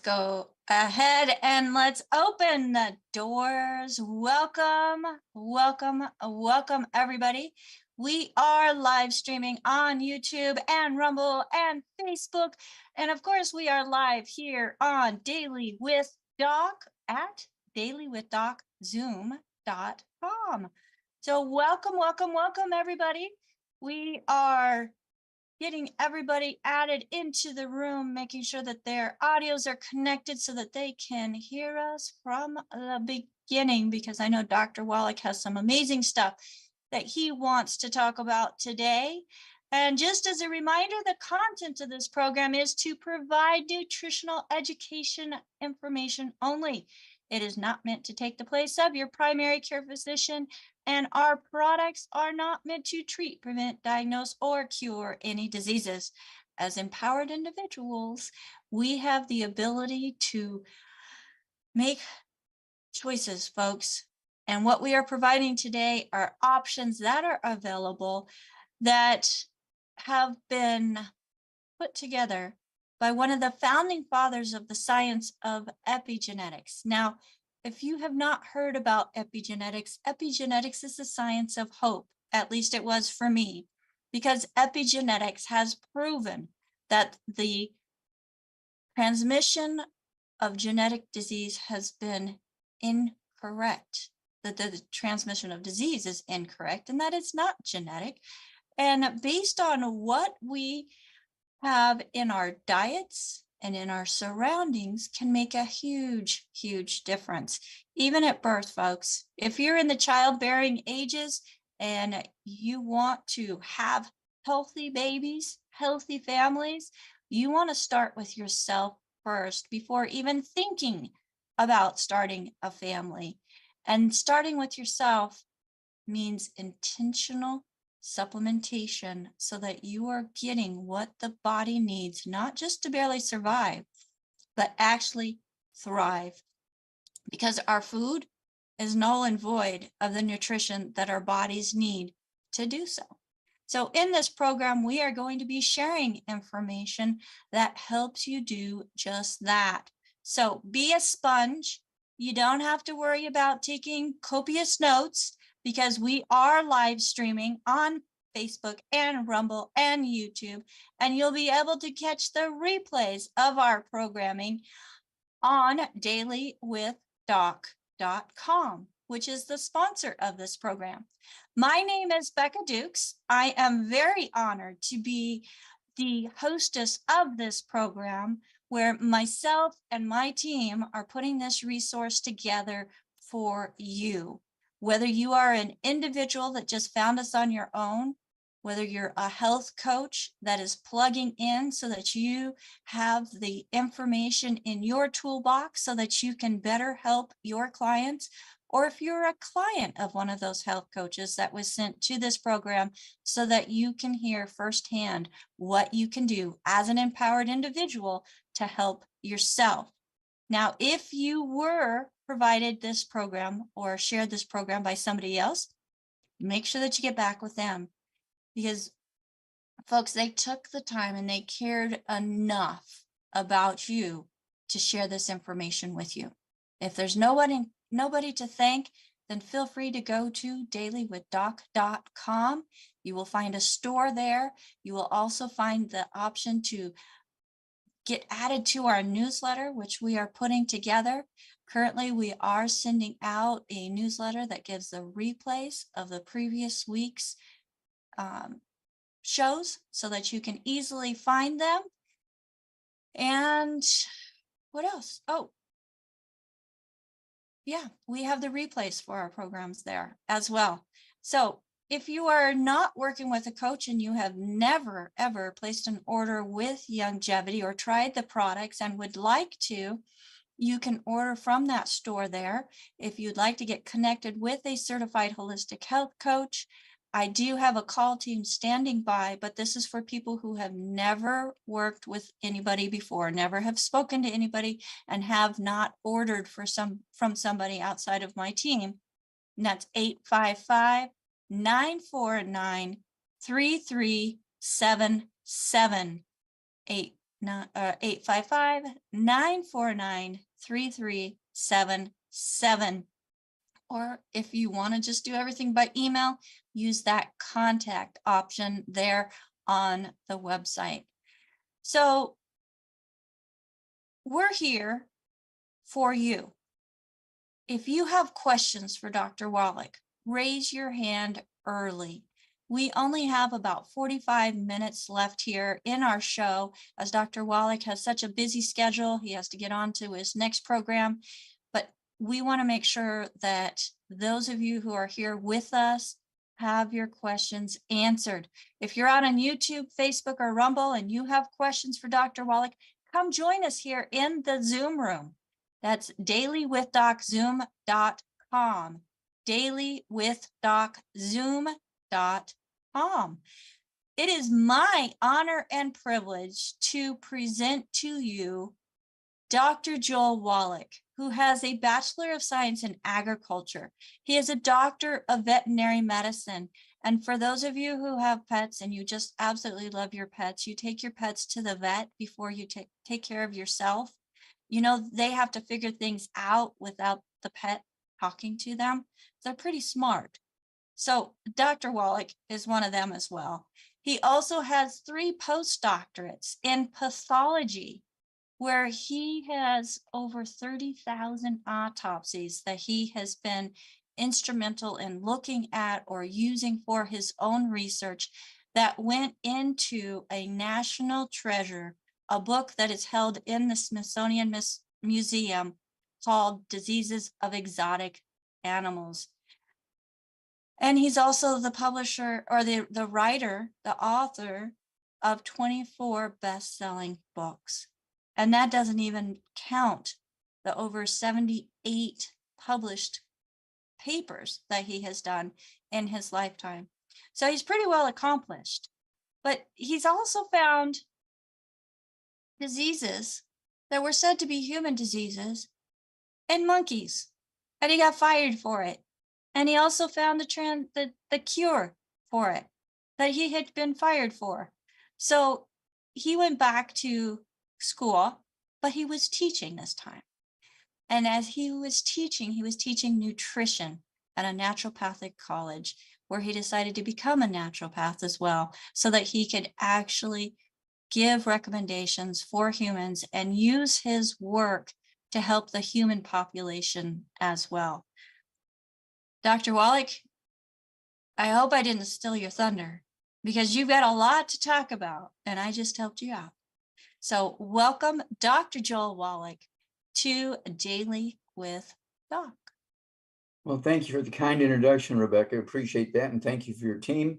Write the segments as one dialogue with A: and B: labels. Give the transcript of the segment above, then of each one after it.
A: go ahead and let's open the doors. Welcome, welcome, everybody. We are live streaming on YouTube and Rumble and Facebook. And of course, we are live here on Daily with Doc at dailywithDocZoom.com. So welcome, everybody. We are getting everybody added into the room, making sure that their audios are connected so that they can hear us from the beginning, because I know Dr. Wallach has some amazing stuff that he wants to talk about today. And just as a reminder, the content of this program is to provide nutritional education information only. It is not meant to take the place of your primary care physician, and our products are not meant to treat, prevent, diagnose, or cure any diseases. As empowered individuals, we have the ability to make choices, folks. And what we are providing today are options that are available that have been put together by one of the founding fathers of the science of epigenetics. Now, if you have not heard about epigenetics, epigenetics is the science of hope. At least it was for me, because epigenetics has proven that the transmission of genetic disease has been incorrect, that the transmission of disease is incorrect, and that it's not genetic. And based on what we have in our diets and in our surroundings can make a huge, huge difference. Even at birth, folks, if you're in the childbearing ages and you want to have healthy babies, healthy families, you want to start with yourself first before even thinking about starting a family. And starting with yourself means intentional supplementation so that you are getting what the body needs, not just to barely survive, but actually thrive. Because our food is null and void of the nutrition that our bodies need to do so. So in this program, we are going to be sharing information that helps you do just that. So be a sponge. You don't have to worry about taking copious notes, because we are live streaming on Facebook and Rumble and YouTube, and you'll be able to catch the replays of our programming on dailywithdoc.com, which is the sponsor of this program. My name is Becca Dukes. I am very honored to be the hostess of this program, where myself and my team are putting this resource together for you. Whether you are an individual that just found us on your own, whether you're a health coach that is plugging in so that you have the information in your toolbox so that you can better help your clients, or if you're a client of one of those health coaches that was sent to this program so that you can hear firsthand what you can do as an empowered individual to help yourself. Now, if you were provided this program or shared this program by somebody else, make sure that you get back with them, because folks, they took the time and they cared enough about you to share this information with you. If there's nobody to thank, then feel free to go to dailywithdoc.com. You will find a store there. You will also find the option to get added to our newsletter, which we are putting together. Currently, we are sending out a newsletter that gives the replays of the previous week's shows so that you can easily find them. And what else? Oh, yeah, we have the replays for our programs there as well. So if you are not working with a coach and you have never, ever placed an order with Youngevity or tried the products and would like to, you can order from that store there. If you'd like to get connected with a certified holistic health coach, I do have a call team standing by, but this is for people who have never worked with anybody before, never have spoken to anybody, and have not ordered from somebody outside of my team. And that's 855-949-3377. 855-949-3377. Or if you want to just do everything by email, use that contact option there on the website. So we're here for you. If you have questions for Dr. Wallach, raise your hand early. We only have about 45 minutes left here in our show, as Dr. Wallach has such a busy schedule. He has to get on to his next program, but we want to make sure that those of you who are here with us have your questions answered. If you're out on YouTube, Facebook, or Rumble, and you have questions for Dr. Wallach, come join us here in the Zoom room. That's dailywithdoczoom.com, dailywithdoczoom.com. It is my honor and privilege to present to you Dr. Joel Wallach, who has a Bachelor of Science in Agriculture. He is a doctor of veterinary medicine. And for those of you who have pets and you just absolutely love your pets, you take your pets to the vet before you take care of yourself. You know, they have to figure things out without the pet talking to them. They're pretty smart. So Dr. Wallach is one of them as well. He also has 3 postdoctorates in pathology, where he has over 30,000 autopsies that he has been instrumental in looking at or using for his own research that went into a national treasure, a book that is held in the Smithsonian Museum called Diseases of Exotic Animals. And he's also the publisher, or the writer, the author of 24 best-selling books. And that doesn't even count the over 78 published papers that he has done in his lifetime. So he's pretty well accomplished. But he's also found diseases that were said to be human diseases in monkeys, and he got fired for it. And he also found the cure for it that he had been fired for. So he went back to school, but he was teaching this time. And as he was teaching nutrition at a naturopathic college, where he decided to become a naturopath as well, so that he could actually give recommendations for humans and use his work to help the human population as well. Dr. Wallach, I hope I didn't steal your thunder, because you've got a lot to talk about, and I just helped you out. So welcome, Dr. Joel Wallach, to Daily with Doc.
B: Well, thank you for the kind introduction, Rebecca. Appreciate that. And thank you for your team.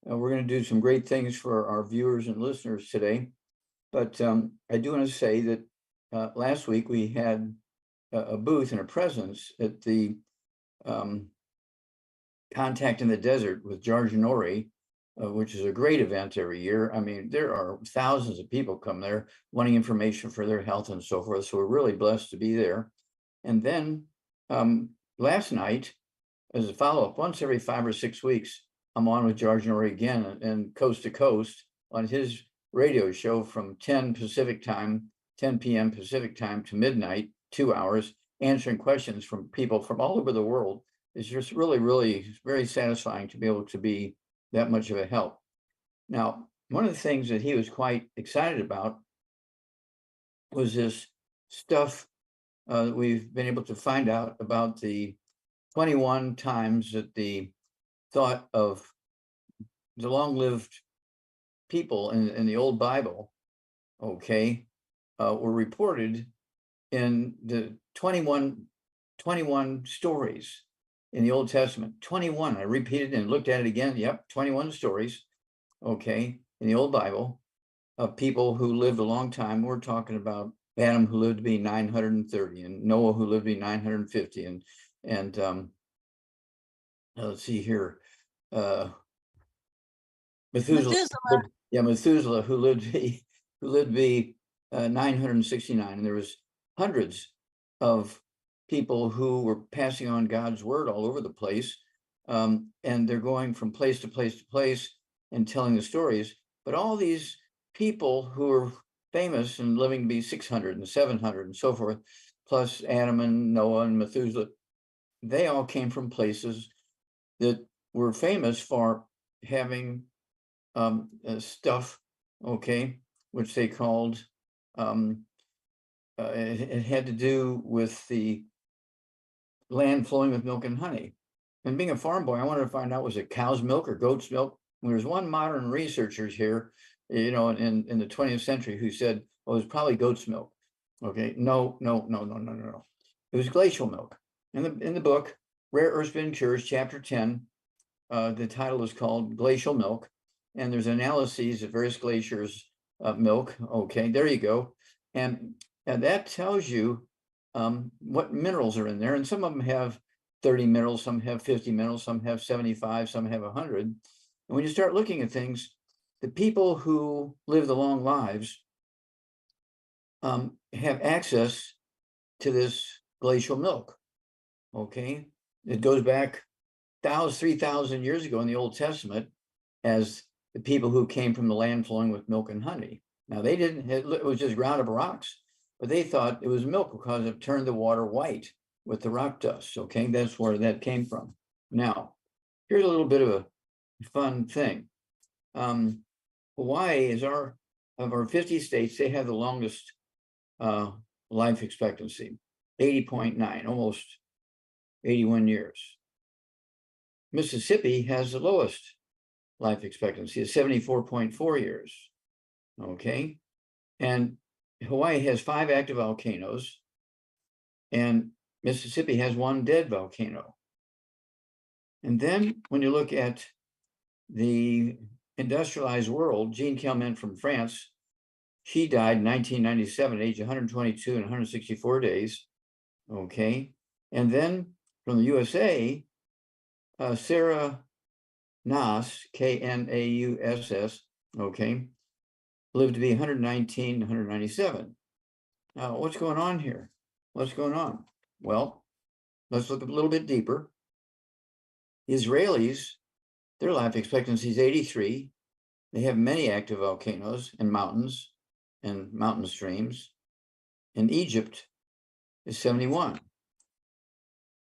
B: We're going to do some great things for our viewers and listeners today. But I do want to say that last week we had a booth and a presence at the Contact in the Desert with George Norrie, which is a great event every year. I mean, there are thousands of people come there wanting information for their health and so forth. So we're really blessed to be there. And then last night, as a follow-up, once every 5 or 6 weeks, I'm on with George Norrie again and coast to coast on his radio show from 10 p.m. Pacific time to midnight, 2 hours, answering questions from people from all over the world. It's just really, really very satisfying to be able to be that much of a help. Now, one of the things that he was quite excited about was this stuff that we've been able to find out about the 21 times that the thought of the long-lived people in the old Bible, okay, were reported in the 21 stories in the Old Testament. 21, I repeated and looked at it again. Yep, 21 stories, okay, in the old Bible of people who lived a long time. We're talking about Adam, who lived to be 930, and Noah, who lived to be 950, and let's see here, Methuselah, who lived to be 969, and there was hundreds of people who were passing on God's word all over the place, and they're going from place to place to place and telling the stories. But all these people who are famous and living to be 600 and 700 and so forth, plus Adam and Noah and Methuselah, they all came from places that were famous for having stuff, okay, which they called, it had to do with the land flowing with milk and honey. And being a farm boy, I wanted to find out, was it cow's milk or goat's milk? And there's one modern researcher here, you know, in the 20th century who said, well, it was probably goat's milk. Okay, no. It was glacial milk. In the book, Rare Earths Been Cures, chapter 10, the title is called Glacial Milk. And there's analyses of various glaciers of milk. Okay, there you go. And that tells you what minerals are in there. And some of them have 30 minerals, some have 50 minerals, some have 75, some have 100. And when you start looking at things, the people who live the long lives have access to this glacial milk. Okay, it goes back 3,000 years ago in the Old Testament as the people who came from the land flowing with milk and honey. Now they didn't, it was just ground up rocks, but they thought it was milk because it turned the water white with the rock dust. Okay, that's where that came from. Now, here's a little bit of a fun thing. Hawaii is of our 50 states, they have the longest life expectancy, 80.9, almost 81 years. Mississippi has the lowest life expectancy, is 74.4 years. Okay, and Hawaii has 5 active volcanoes, and Mississippi has 1 dead volcano. And then when you look at the industrialized world, Jean Calment from France, she died in 1997 at age 122 and 164 days. Okay, and then from the USA, Sarah Knaus, Knauss, okay, lived to be 119, 197. Now, what's going on here? What's going on? Well, let's look a little bit deeper. Israelis, their life expectancy is 83. They have many active volcanoes and mountains and mountain streams. In Egypt is 71.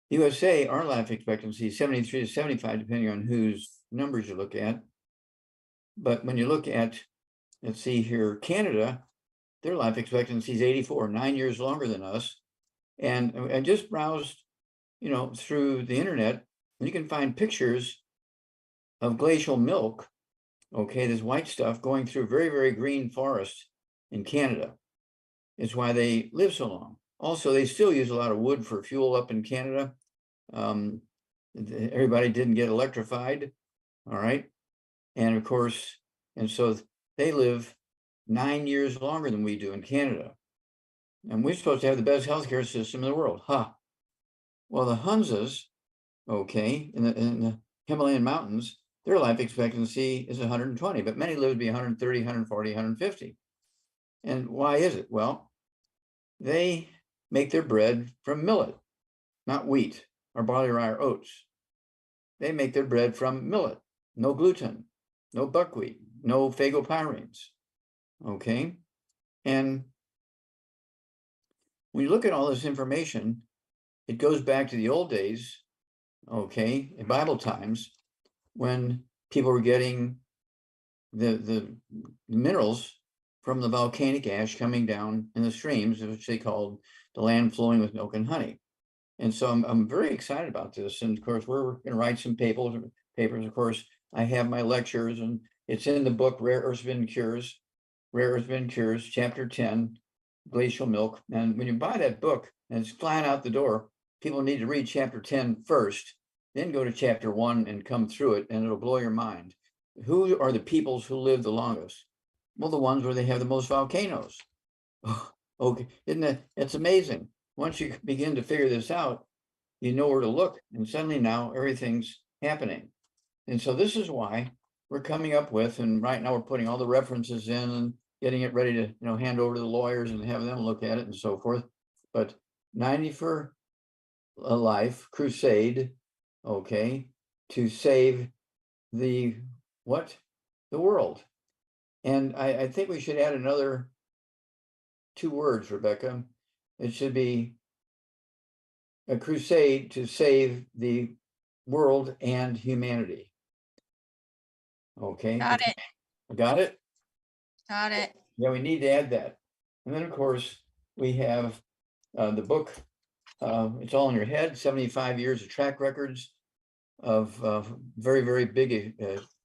B: USA, our life expectancy is 73 to 75, depending on whose numbers you look at. But when you look at, let's see here, Canada, their life expectancy is 84, 9 years longer than us. And I just browsed, you know, through the internet, and you can find pictures of glacial milk, okay, this white stuff going through very, very green forest in Canada. It's why they live so long. Also, they still use a lot of wood for fuel up in Canada. Everybody didn't get electrified, all right? And of course, and so they live 9 years longer than we do in Canada. And we're supposed to have the best healthcare system in the world, huh? Well, the Hunzas, okay, in the Himalayan mountains, their life expectancy is 120, but many live to be 130, 140, 150. And why is it? Well, they make their bread from millet, not wheat or barley, rye, or oats. They make their bread from millet, no gluten, no buckwheat, no phagopyrenes, okay? And when you look at all this information, it goes back to the old days, okay, in Bible times, when people were getting the minerals from the volcanic ash coming down in the streams, which they called the land flowing with milk and honey. And so I'm very excited about this. And of course, we're going to write some papers. Of course, I have my lectures, and it's in the book, Rare Earths Been Cures, chapter 10, Glacial Milk. And when you buy that book and it's flying out the door, people need to read chapter 10 first, then go to chapter 1 and come through it, and it'll blow your mind. Who are the peoples who live the longest? Well, the ones where they have the most volcanoes. Okay, isn't it? It's amazing. Once you begin to figure this out, you know where to look, and suddenly now everything's happening. And so this is why we're coming up with, and right now we're putting all the references in and getting it ready to, you know, hand over to the lawyers and have them look at it and so forth. But 90 for a life crusade, okay, to save the world. And I think we should add another 2 words, Rebecca. It should be a crusade to save the world and humanity. Okay,
A: Got it.
B: got it?
A: Got it.
B: Yeah, we need to add that. And then, of course, we have the book. It's all in your head, 75 years of track records of very, very big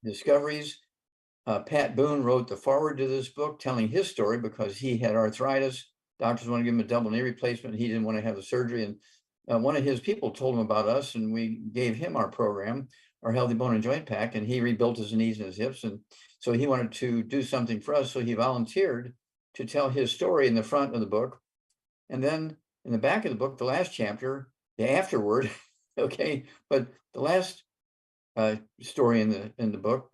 B: discoveries. Pat Boone wrote the foreword to this book, telling his story because he had arthritis. Doctors want to give him a double knee replacement. He didn't want to have the surgery. And one of his people told him about us, and we gave him our program, our Healthy Bone and Joint Pack, and he rebuilt his knees and his hips. And so he wanted to do something for us. So he volunteered to tell his story in the front of the book. And then in the back of the book, the last chapter, the afterword, okay, but the last story in the book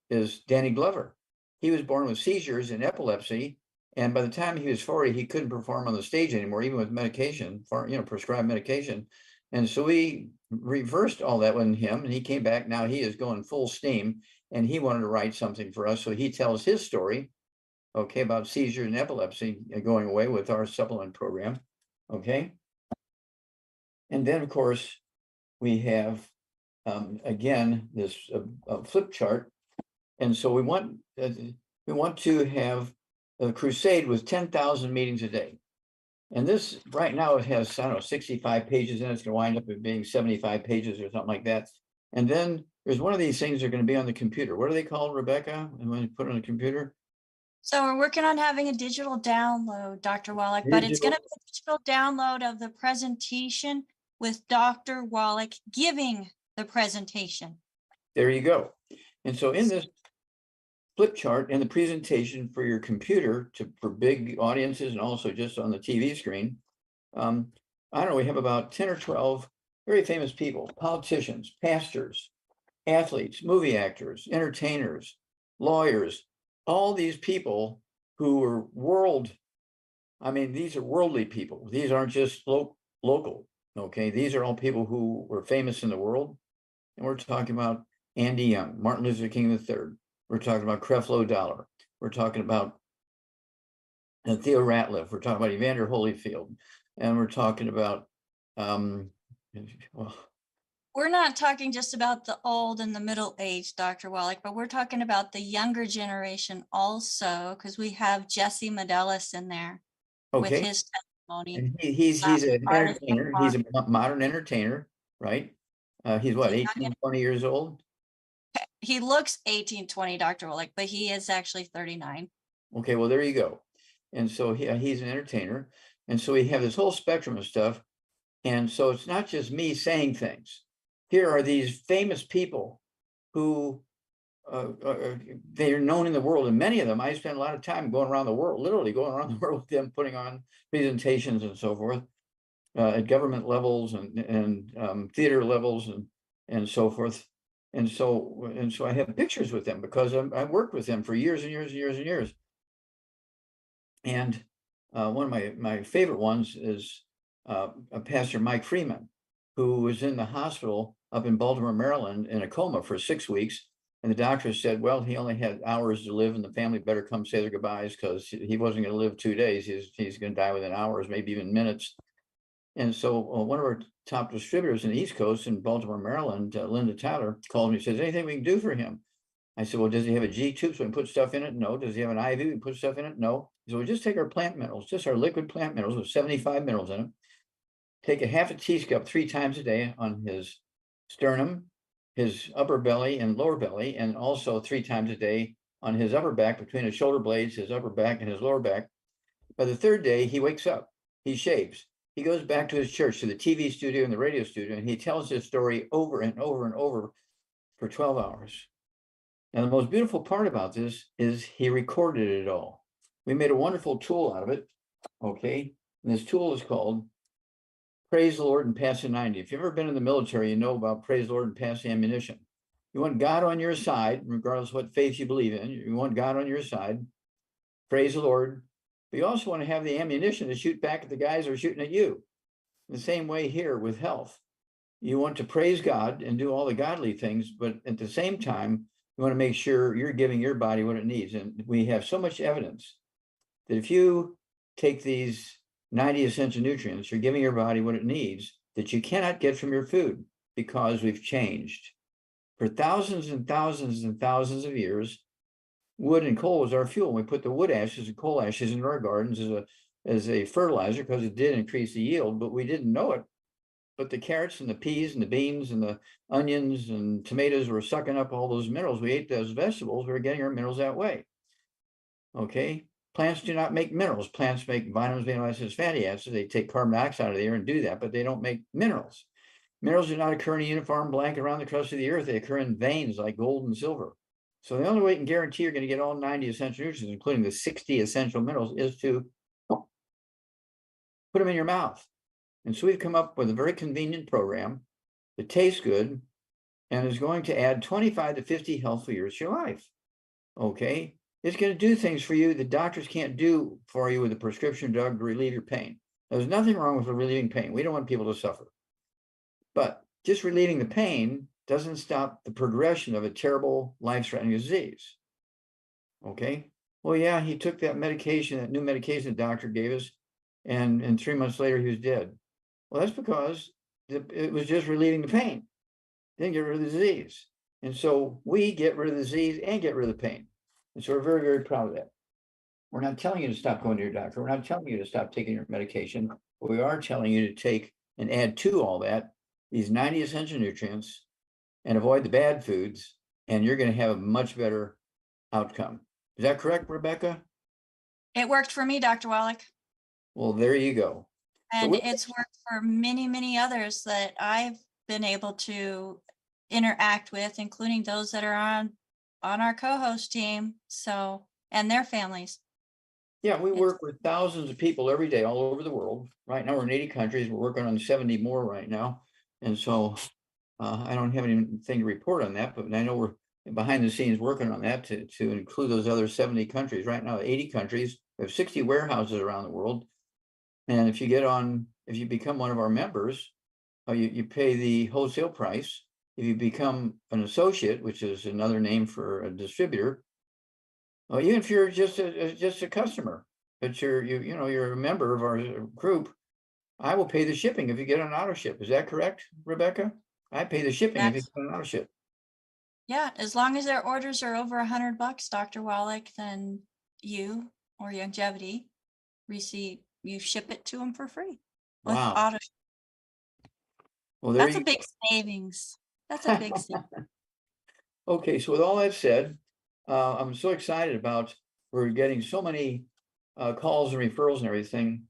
B: is Danny Glover. He was born with seizures and epilepsy, and by the time he was 40, he couldn't perform on the stage anymore, even with medication, prescribed medication. And so we reversed all that with him, and he came back. Now he is going full steam, and he wanted to write something for us. So he tells his story, okay, about seizures and epilepsy going away with our supplement program, okay? And then, of course, we have, again, this flip chart. And so we want to have a crusade with 10,000 meetings a day. And this right now it has, I don't know, 65 pages in it. It's going to wind up being 75 pages or something like that. And then there's one of these things that are going to be on the computer. What are they called, Rebecca? And when you put it on the computer?
A: So we're working on having a digital download, Dr. Wallach, but it's going to be a digital download of the presentation with Dr. Wallach giving the presentation.
B: There you go. And so in this flip chart and the presentation for your computer for big audiences and also just on the TV screen, I don't know, we have about 10 or 12 very famous people, politicians, pastors, athletes, movie actors, entertainers, lawyers, all these people who are these are worldly people. These aren't just local, okay? These are all people who were famous in the world. And we're talking about Andy Young, Martin Luther King III. We're talking about Creflo Dollar. We're talking about Theo Ratliff. We're talking about Evander Holyfield. And we're talking about,
A: we're not talking just about the old and the middle age, Dr. Wallach, but we're talking about the younger generation also, because we have Jesse Medelis in there with
B: okay.
A: his testimony.
B: And he's an entertainer. He's a modern entertainer, right? He's what, 18, 20 years old?
A: He looks 18, 20, Dr. Wallach, but he is actually 39.
B: Okay, well, there you go. And so he's an entertainer. And so we have this whole spectrum of stuff. And so it's not just me saying things. Here are these famous people who they are known in the world. And many of them, I spend a lot of time going around the world, literally going around the world with them, putting on presentations and so forth at government levels and theater levels and so forth. And so I have pictures with them because I worked with them for years and years and years and years. And one of my favorite ones is Pastor Mike Freeman, who was in the hospital up in Baltimore, Maryland, in a coma for 6 weeks. And the doctor said, well, he only had hours to live and the family better come say their goodbyes because he wasn't going to live 2 days. He's going to die within hours, maybe even minutes. And so one of our top distributors in the East Coast in Baltimore, Maryland, Linda Tyler, called me and says, anything we can do for him? I said, well, does he have a G tube so we can put stuff in it? No. Does he have an IV? We can put stuff in it? No. So we just take our plant minerals, just our liquid plant minerals with 75 minerals in them. Take a half a teascup 3 times a day on his sternum, his upper belly and lower belly, and also 3 times a day on his upper back, between his shoulder blades, his upper back and his lower back. By the 3rd day, he wakes up, he shaves, he goes back to his church, to the TV studio and the radio studio, and he tells his story over and over and over for 12 hours. Now, the most beautiful part about this is he recorded it all. We made a wonderful tool out of it, okay? And this tool is called Praise the Lord and Pass the 90. If you've ever been in the military, you know about Praise the Lord and Pass the ammunition. You want God on your side, regardless of what faith you believe in. You want God on your side. Praise the Lord. But you also want to have the ammunition to shoot back at the guys who are shooting at you. The same way here with health. You want to praise God and do all the godly things, but at the same time, you want to make sure you're giving your body what it needs. And we have so much evidence that if you take these 90 essential nutrients. You're giving your body what it needs that you cannot get from your food because we've changed. For thousands and thousands and thousands of years, wood and coal was our fuel. We put the wood ashes and coal ashes into our gardens as a fertilizer because it did increase the yield, but we didn't know it. But the carrots and the peas and the beans and the onions and tomatoes were sucking up all those minerals. We ate those vegetables. We were getting our minerals that way. Okay. Plants do not make minerals. Plants make vitamins, amino acids, fatty acids. They take carbon dioxide out of the air and do that, but they don't make minerals. Minerals do not occur in a uniform blanket around the crust of the earth. They occur in veins like gold and silver. So the only way you can guarantee you're going to get all 90 essential nutrients, including the 60 essential minerals, is to put them in your mouth. And so we've come up with a very convenient program that tastes good and is going to add 25 to 50 healthful years to your life. Okay. It's going to do things for you that doctors can't do for you with a prescription drug to relieve your pain. There's nothing wrong with relieving pain. We don't want people to suffer. But just relieving the pain doesn't stop the progression of a terrible life-threatening disease. Okay. Well, yeah, he took that medication, that new medication the doctor gave us, and 3 months later he was dead. Well, that's because it was just relieving the pain. Didn't get rid of the disease. And so we get rid of the disease and get rid of the pain. And so we're very, very proud of that. We're not telling you to stop going to your doctor. We're not telling you to stop taking your medication, but we are telling you to take and add to all that these 90 essential nutrients and avoid the bad foods, and you're going to have a much better outcome. Is that correct, Rebecca?
A: It worked for me, Dr. Wallach.
B: Well, there you go.
A: And it's worked for many, many others that I've been able to interact with, including those that are on our co-host team. So, and their families.
B: Yeah, we work with thousands of people every day all over the world. Right now we're in 80 countries. We're working on 70 more right now. And so I don't have anything to report on that, but I know we're behind the scenes working on that to include those other 70 countries. Right now, 80 countries. We have 60 warehouses around the world. And if you become one of our members, you pay the wholesale price. If you become an associate, which is another name for a distributor, even if you're just a customer, but you're a member of our group, I will pay the shipping if you get an auto ship. Is that correct, Rebecca? I pay the shipping if you get an auto ship.
A: Yeah, as long as their orders are over $100, Dr. Wallach, then you or Longevity you ship it to them for free.
B: Wow.
A: Auto.
B: Well,
A: that's a big savings. That's a big savings.
B: Okay, so with all that said, I'm so excited about we're getting so many calls and referrals and everything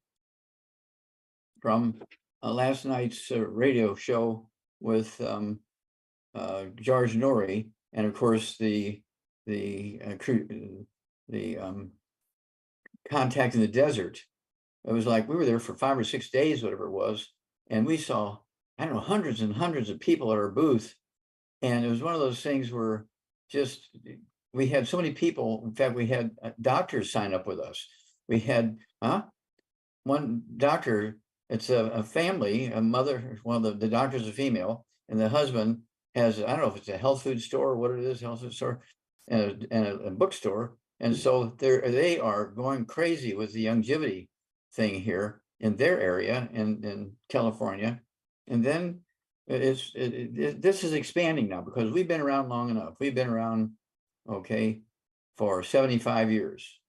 B: from last night's radio show with George Norrie, and of course the contact in the desert. It was like we were there for 5 or 6 days, whatever it was, and we saw, I don't know, hundreds and hundreds of people at our booth. And it was one of those things where we had so many people. In fact, we had doctors sign up with us. We had one doctor, it's a family, a mother, one of the doctor's a female, and the husband has, I don't know if it's a health food store or what it is, health food store, and a bookstore. And so they are going crazy with the longevity thing here in their area in California. And then this is expanding now because we've been around long enough. We've been around, okay, for 75 years.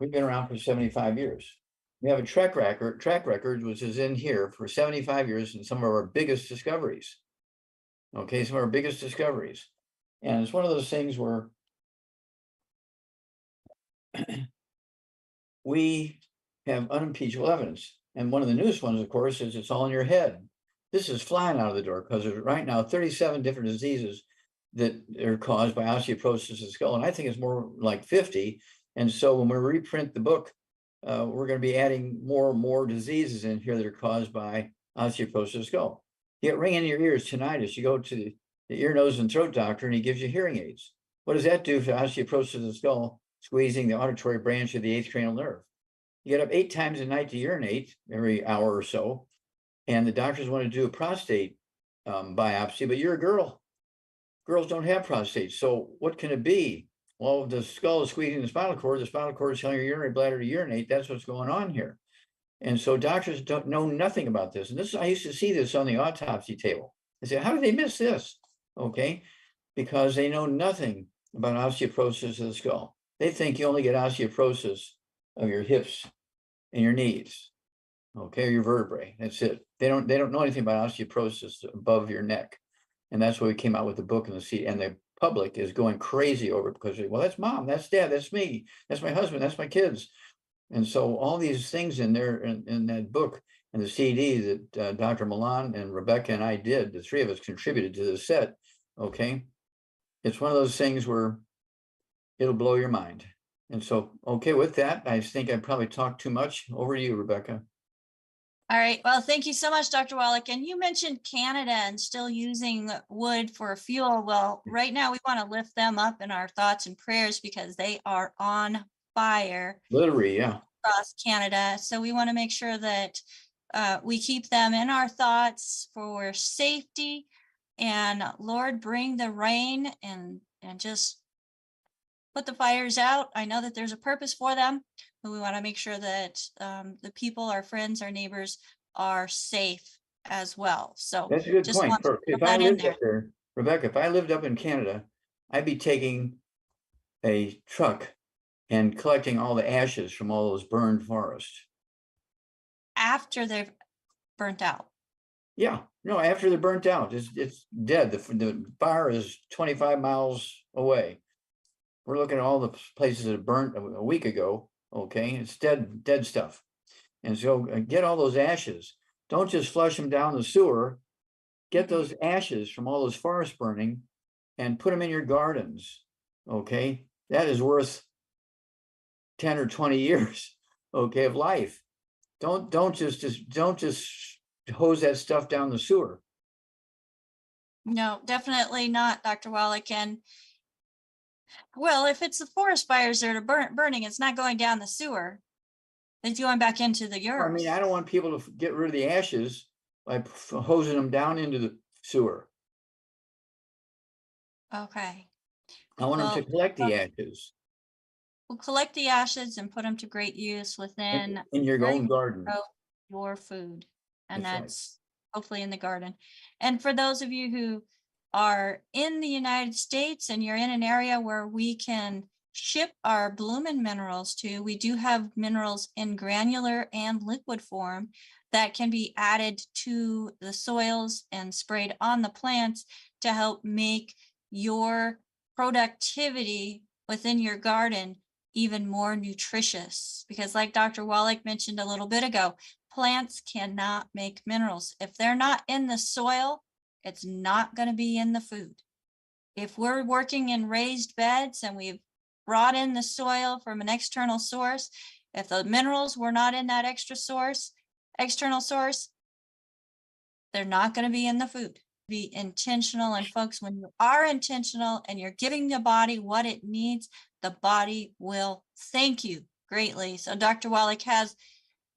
B: We've been around for 75 years. We have a track record, which is in here for 75 years, and some of our biggest discoveries. Okay, some of our biggest discoveries. And it's one of those things where we have unimpeachable evidence. And one of the newest ones, of course, is it's all in your head. This is flying out of the door because there's right now 37 different diseases that are caused by osteoporosis of the skull. And I think it's more like 50. And so when we reprint the book, we're going to be adding more and more diseases in here that are caused by osteoporosis of the skull. You get ringing in your ears, tinnitus. You go to the ear, nose, and throat doctor, and he gives you hearing aids. What does that do for osteoporosis of the skull? Squeezing the auditory branch of the 8th cranial nerve. You get up 8 times a night to urinate every hour or so, and the doctors want to do a prostate biopsy, but you're a girl. Girls don't have prostates. So what can it be? well, the skull is squeezing the spinal cord is telling your urinary bladder to urinate. That's what's going on here. And so doctors don't know nothing about this. And this, I used to see this on the autopsy table. I said, how did they miss this? Okay, because they know nothing about osteoporosis of the skull. They think you only get osteoporosis of your hips and your knees, okay, or your vertebrae. That's it. They don't know anything about osteoporosis above your neck. And that's why we came out with the book and the public is going crazy over it because, well, that's mom, that's dad, that's me, that's my husband, that's my kids. And so all these things in there in that book and the CD that Dr. Milan and Rebecca and I did, the three of us contributed to the set. Okay. It's one of those things where it'll blow your mind. And so, okay, with that, I think I probably talked too much. Over to you, Rebecca.
A: All right. Well, thank you so much, Dr. Wallach. And you mentioned Canada and still using wood for fuel. Well, right now we want to lift them up in our thoughts and prayers because they are on fire.
B: Literally, yeah.
A: Across Canada. So we want to make sure that we keep them in our thoughts for safety. And Lord, bring the rain and just put the fires out. I know that there's a purpose for them, but we want to make sure that the people, our friends, our neighbors are safe as well. So
B: that's a good
A: just
B: point.
A: want to
B: If
A: put
B: I
A: that in
B: lived
A: there.
B: up there, Rebecca, if I lived up in Canada, I'd be taking a truck and collecting all the ashes from all those burned forests.
A: After they've burnt out.
B: Yeah, no, after they're burnt out, it's dead. The fire is 25 miles away. We're looking at all the places that burnt a week ago. Okay, it's dead stuff. And so get all those ashes. Don't just flush them down the sewer. Get those ashes from all those forest burning and put them in your gardens. Okay, that is worth 10 or 20 years, okay, of life. Don't just hose that stuff down the sewer.
A: No, definitely not, Dr. Wallach. And well, if it's the forest fires that are burning, it's not going down the sewer. It's going back into the
B: I
A: earth.
B: mean, I don't want people to get rid of the ashes by hosing them down into the sewer.
A: Okay.
B: I want them to collect the
A: well,
B: ashes
A: we'll collect the ashes and put them to great use within
B: in your
A: where you
B: own garden.
A: grow your food. And
B: That's right.
A: that's hopefully in the garden. And for those of you who are in the United States and you're in an area where we can ship our bloomin' minerals to, we do have minerals in granular and liquid form that can be added to the soils and sprayed on the plants to help make your productivity within your garden even more nutritious. Because like Dr. Wallach mentioned a little bit ago, plants cannot make minerals. If they're not in the soil, it's not going to be in the food. If we're working in raised beds and we've brought in the soil from an external source, if the minerals were not in that external source, they're not going to be in the food. Be intentional. And folks, when you are intentional and you're giving the body what it needs, the body will thank you greatly. So Dr. Wallach has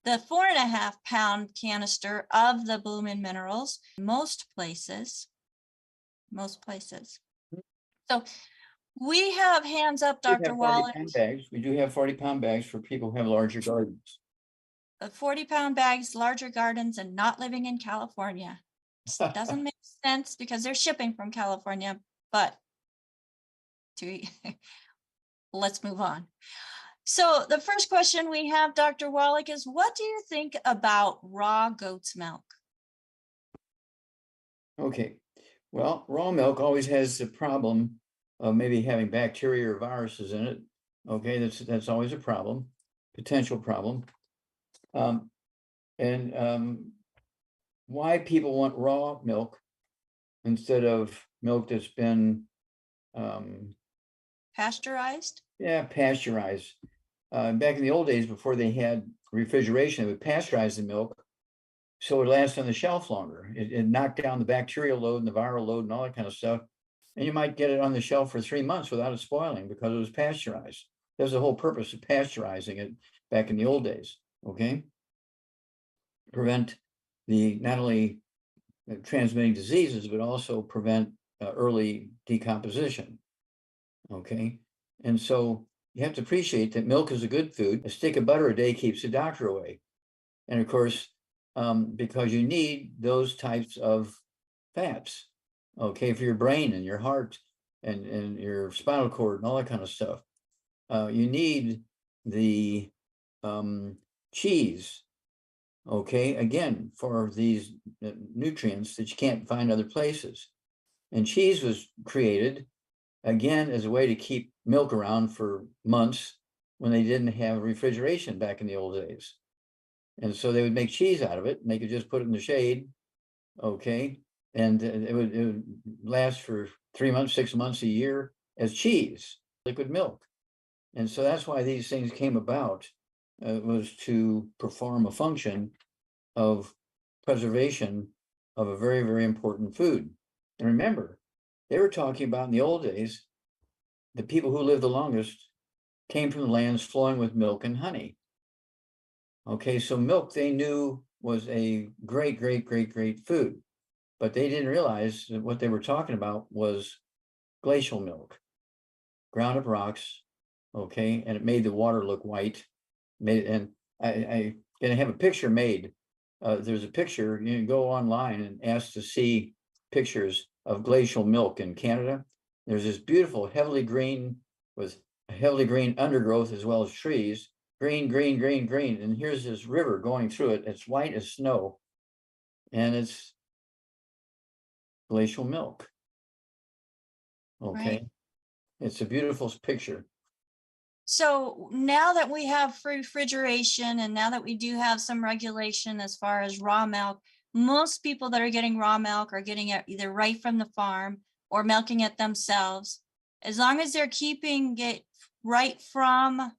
A: the 4.5 pound canister of the bloomin' minerals, most places. So we have hands up, Dr. Wallach.
B: We do have 40-pound bags for people who have larger gardens.
A: 40-pound bags, larger gardens, and not living in California. Doesn't make sense because they're shipping from California, but let's move on. So the first question we have, Dr. Wallach, is what do you think about raw goat's milk?
B: Okay, well, raw milk always has the problem of maybe having bacteria or viruses in it. Okay, that's always a problem, potential problem. Why people want raw milk instead of milk that's been
A: pasteurized?
B: Yeah, pasteurized. Back in the old days, before they had refrigeration, they would pasteurize the milk so it lasts on the shelf longer. It knocked down the bacterial load and the viral load and all that kind of stuff. And you might get it on the shelf for 3 months without it spoiling because it was pasteurized. That was the whole purpose of pasteurizing it back in the old days. Okay, prevent the not only transmitting diseases but also prevent early decomposition. Okay, And so you have to appreciate that milk is a good food. A stick of butter a day keeps the doctor away. And of course, because you need those types of fats, okay, for your brain and your heart and your spinal cord and all that kind of stuff. You need the cheese, okay, again, for these nutrients that you can't find other places. And cheese was created, again, as a way to keep milk around for months when they didn't have refrigeration back in the old days. And so they would make cheese out of it, and they could just put it in the shade, okay, and it would last for 3 months, 6 months, a year as cheese, liquid milk. And so that's why these things came about, was to perform a function of preservation of a very, very important food. And remember, they were talking about in the old days, the people who lived the longest came from lands flowing with milk and honey. Okay, so milk they knew was a great, great, great, great food, but they didn't realize that what they were talking about was glacial milk, ground up rocks, okay, and it made the water look white. And I gonna have a picture made. There's a picture, you can go online and ask to see pictures of glacial milk in Canada. There's this beautiful heavily green with heavily green undergrowth as well as trees, green, green, green, green. And here's this river going through it. It's white as snow, and it's glacial milk. Okay,
A: Right.
B: it's a beautiful picture.
A: So now that we have refrigeration and now that we do have some regulation as far as raw milk, most people that are getting raw milk are getting it either right from the farm or milking it themselves. As long as they're keeping it right from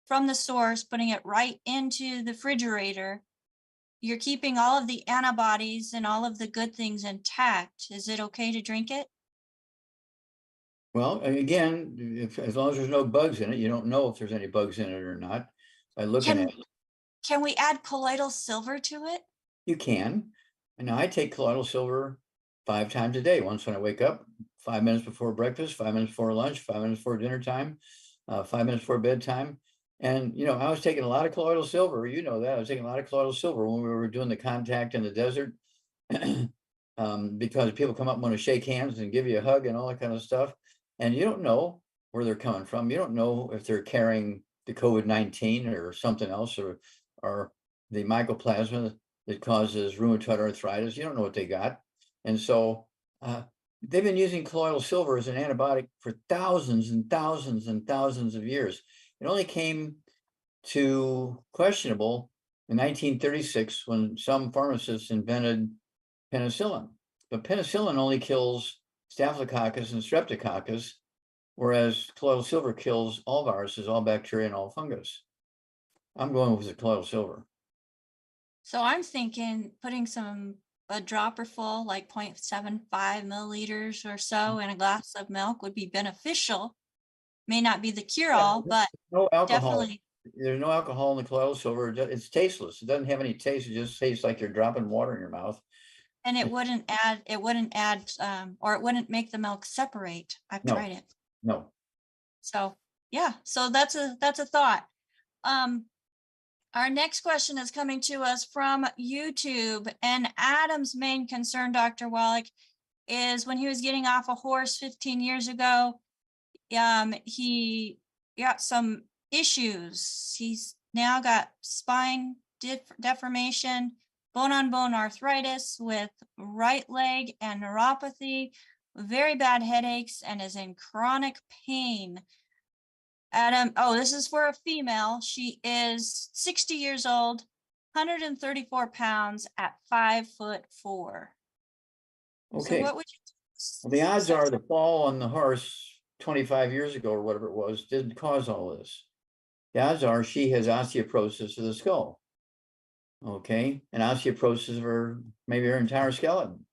A: the source, putting it right into the refrigerator, you're keeping all of the antibodies and all of the good things intact. Is it okay to drink it?
B: Well, again, as long as there's no bugs in it, you don't know if there's any bugs in it or not by looking at
A: Can
B: it.
A: can we add colloidal silver to it?
B: You can. And I take colloidal silver 5 times a day. Once when I wake up, 5 minutes before breakfast, 5 minutes before lunch, 5 minutes before dinner time, 5 minutes before bedtime. And I was taking a lot of colloidal silver. You know that I was taking a lot of colloidal silver when we were doing the contact in the desert, because people come up and want to shake hands and give you a hug and all that kind of stuff. And you don't know where they're coming from. You don't know if they're carrying the COVID-19 or something else, or the mycoplasma that causes rheumatoid arthritis. You don't know what they got. And so they've been using colloidal silver as an antibiotic for thousands and thousands and thousands of years. It only came to questionable in 1936 when some pharmacists invented penicillin. But penicillin only kills Staphylococcus and Streptococcus, whereas colloidal silver kills all viruses, all bacteria, and all fungus. I'm going with the colloidal silver.
A: So I'm thinking putting a dropper full, like 0.75 milliliters or so in a glass of milk would be beneficial. May not be the cure all, but
B: No alcohol.
A: definitely.
B: There's no alcohol in the colloidal silver. It's tasteless. It doesn't have any taste. It just tastes like you're dropping water in your mouth.
A: And it wouldn't add, or it wouldn't make the milk separate. I've
B: No,
A: tried it.
B: no.
A: So yeah, so that's a thought. Our next question is coming to us from YouTube, and Adam's main concern, Dr. Wallach, is when he was getting off a horse 15 years ago, he got some issues. He's now got spine deformation, bone on bone arthritis with right leg and neuropathy, very bad headaches, and is in chronic pain. Adam, oh, this is for a female. She is 60 years old, 134 pounds at 5'4". So
B: Okay.
A: what would you
B: Well, the odds
A: say?
B: are the fall on the horse 25 years ago or whatever it was didn't cause all this. The odds are she has osteoporosis of the skull. Okay. And osteoporosis of maybe her entire skeleton.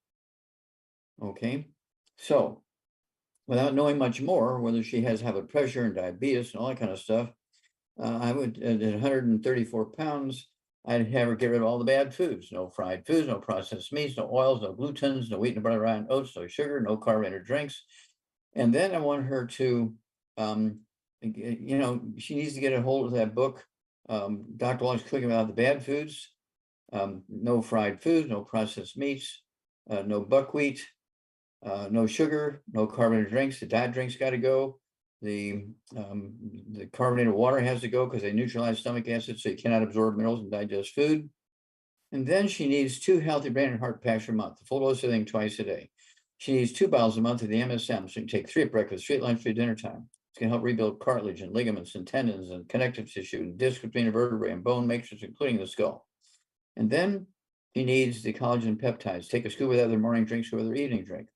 B: Okay. So without knowing much more, whether she has high blood pressure and diabetes and all that kind of stuff, I would, at 134 pounds, I'd have her get rid of all the bad foods: no fried foods, no processed meats, no oils, no glutens, no wheat, no butter, rye, and oats, no sugar, no carbonated drinks. And then I want her to you know, she needs to get a hold of that book. Dr. Wallach's Cooking Without the Bad Foods. No fried foods, no processed meats, no buckwheat, no sugar, no carbonated drinks. The diet drinks got to go. The carbonated water has to go because they neutralize stomach acid, so you cannot absorb minerals and digest food. And then she needs 2 healthy brain and heart packs a month, a full dose of everything twice a day. She needs 2 bottles a month of the MSM, so you can take 3 at breakfast, 3 at lunch, 3 at dinner time. It's going to help rebuild cartilage and ligaments and tendons and connective tissue and disc between the vertebrae and bone matrix, including the skull. And then she needs the collagen peptides. Take a scoop of that with her morning drink, scoop with her evening drink.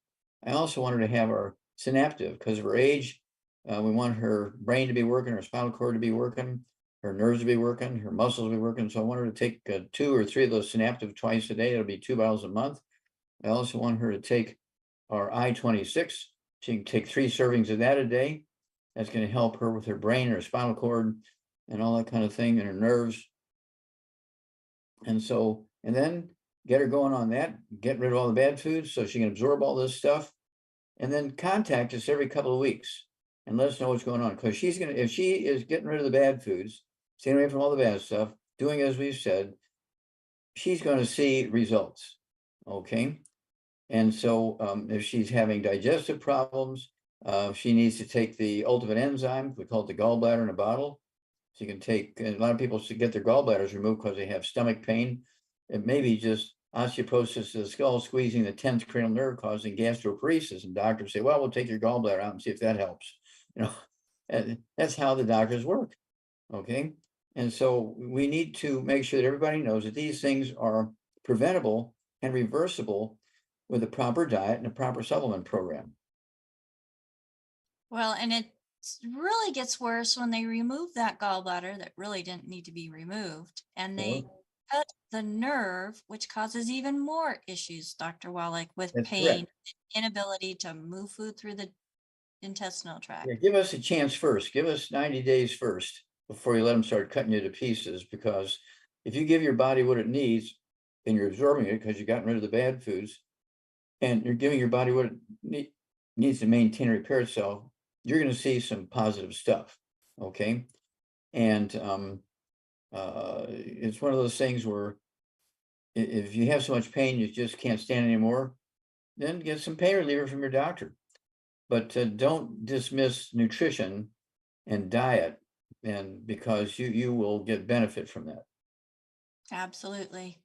B: I also want her to have our synaptive because of her age. We want her brain to be working, her spinal cord to be working, her nerves to be working, her muscles to be working. So I want her to take 2 or 3 of those synaptive twice a day. It'll be 2 bottles a month. I also want her to take our I-26. She can take 3 servings of that a day. That's going to help her with her brain, her spinal cord, and all that kind of thing, and her nerves. And so, and then get her going on that, get rid of all the bad foods so she can absorb all this stuff. And then contact us every couple of weeks and let us know what's going on. Because she's going to, if she is getting rid of the bad foods, staying away from all the bad stuff, doing as we've said, she's going to see results. Okay. And so if she's having digestive problems, she needs to take the ultimate enzyme. We call it the gallbladder in a bottle. So you can take, and a lot of people should get their gallbladders removed because they have stomach pain. It may be just osteoporosis of the skull, squeezing the 10th cranial nerve, causing gastroparesis. And doctors say, well, we'll take your gallbladder out and see if that helps. You know, and that's how the doctors work. Okay. And so we need to make sure that everybody knows that these things are preventable and reversible with a proper diet and a proper supplement program.
A: Well, and it really gets worse when they remove that gallbladder that really didn't need to be removed, and they cut the nerve, which causes even more issues, Dr. Wallach, with
B: That's
A: pain,
B: correct.
A: inability to move food through the intestinal
B: Yeah,
A: tract.
B: give us a chance first. Give us 90 days first before you let them start cutting you to pieces. Because if you give your body what it needs and you're absorbing it because you've gotten rid of the bad foods and you're giving your body what it needs to maintain and repair itself, you're going to see some positive stuff. Okay. And it's one of those things where if you have so much pain, you just can't stand anymore, then get some pain reliever from your doctor. But don't dismiss nutrition and diet, and because you will get benefit from that.
A: Absolutely.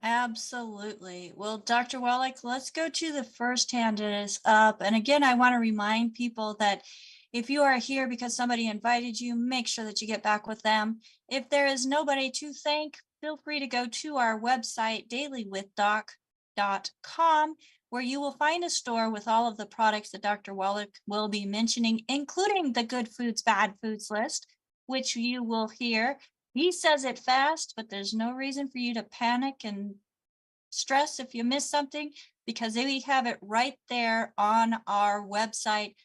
A: Absolutely. Well, Dr. Wallach, let's go to the first hand that is up. And again, I want to remind people that if you are here because somebody invited you, make sure that you get back with them. If there is nobody to thank, feel free to go to our website, dailywithdoc.com, where you will find a store with all of the products that Dr. Wallach will be mentioning, including the good foods, bad foods list, which you will hear. He says it fast, but there's no reason for you to panic and stress if you miss something, because we have it right there on our website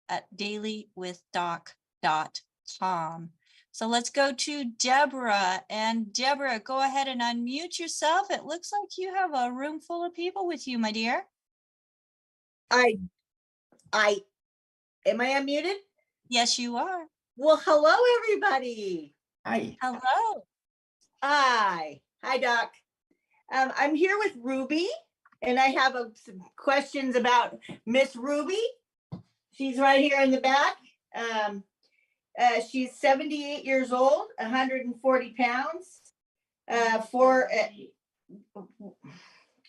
A: at dailywithdoc.com. So let's go to Deborah. And Deborah, go ahead and unmute yourself. It looks like you have a room full of people with you, my dear.
C: Am I unmuted?
A: Yes, you are.
C: Well, hello, everybody.
B: Hi.
A: Hello.
C: Hi, Doc. I'm here with Ruby, and I have some questions about Miss Ruby. She's right here in the back. She's 78 years old, 140 pounds.